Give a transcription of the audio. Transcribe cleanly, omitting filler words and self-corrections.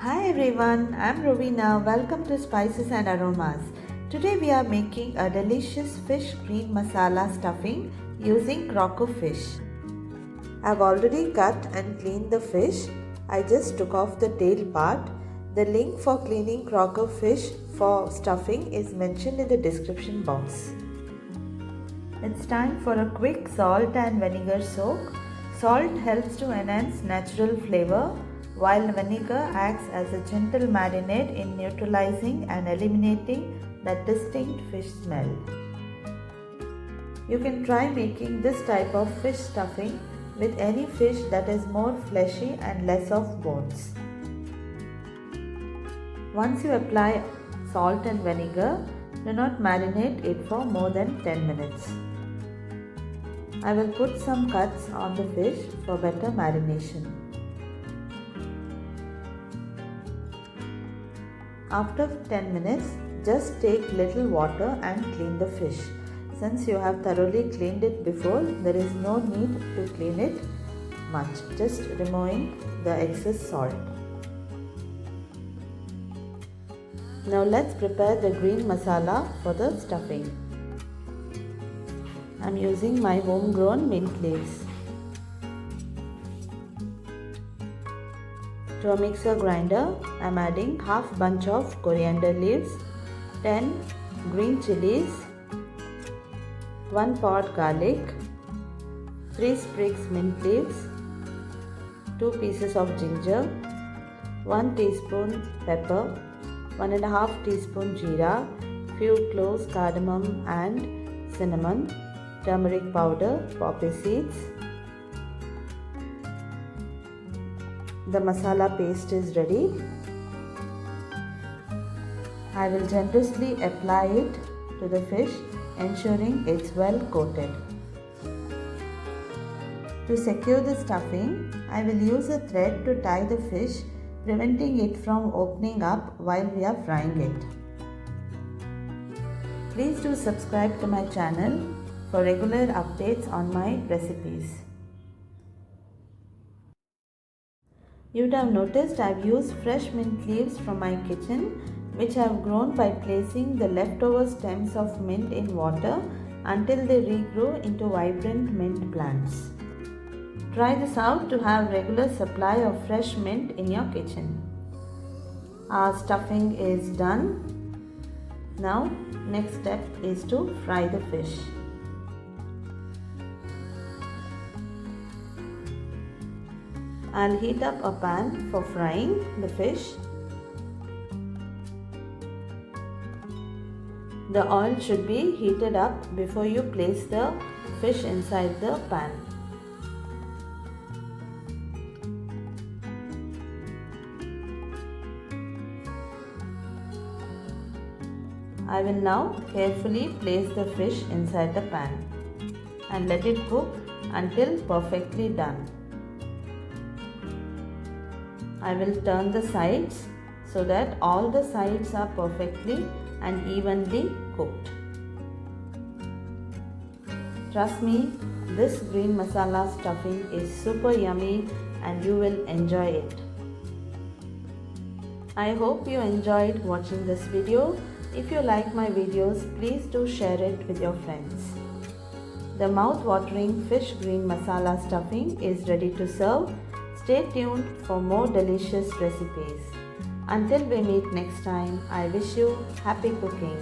Hi everyone, I'm Rovina. Welcome to Spices and Aromas. Today we are making a delicious fish green masala stuffing using croaker fish. I've already cut and cleaned the fish. I just took off the tail part. The link for cleaning croaker fish for stuffing is mentioned in the description box. It's time for a quick salt and vinegar soak. Salt helps to enhance natural flavor, while vinegar acts as a gentle marinade in neutralizing and eliminating that distinct fish smell. You can try making this type of fish stuffing with any fish that is more fleshy and less of bones. Once you apply salt and vinegar, do not marinate it for more than 10 minutes. I will put some cuts on the fish for better marination. After 10 minutes, just take little water and clean the fish. Since you have thoroughly cleaned it before, there is no need to clean it much, just removing the excess salt. Now let's prepare the green masala for the stuffing. I'm using my homegrown mint leaves. To a mixer grinder, I'm adding half bunch of coriander leaves, 10 green chilies, 1 pod garlic, 3 sprigs mint leaves, 2 pieces of ginger, 1 teaspoon pepper, 1 and a half teaspoon jeera, few cloves cardamom and cinnamon, turmeric powder, poppy seeds. The masala paste is ready. I will generously apply it to the fish, ensuring it's well coated. To secure the stuffing, I will use a thread to tie the fish, preventing it from opening up while we are frying it. Please do subscribe to my channel for regular updates on my recipes. You would have noticed I've used fresh mint leaves from my kitchen, which have grown by placing the leftover stems of mint in water until they regrow into vibrant mint plants. Try this out to have regular supply of fresh mint in your kitchen. Our stuffing is done. Now, next step is to fry the fish. I'll heat up a pan for frying the fish. The oil should be heated up before you place the fish inside the pan. I will now carefully place the fish inside the pan and let it cook until perfectly done. I will turn the sides so that all the sides are perfectly and evenly cooked. Trust me, this green masala stuffing is super yummy and you will enjoy it. I hope you enjoyed watching this video. If you like my videos, please do share it with your friends. The mouth-watering fish green masala stuffing is ready to serve. Stay tuned for more delicious recipes. Until we meet next time, I wish you happy cooking.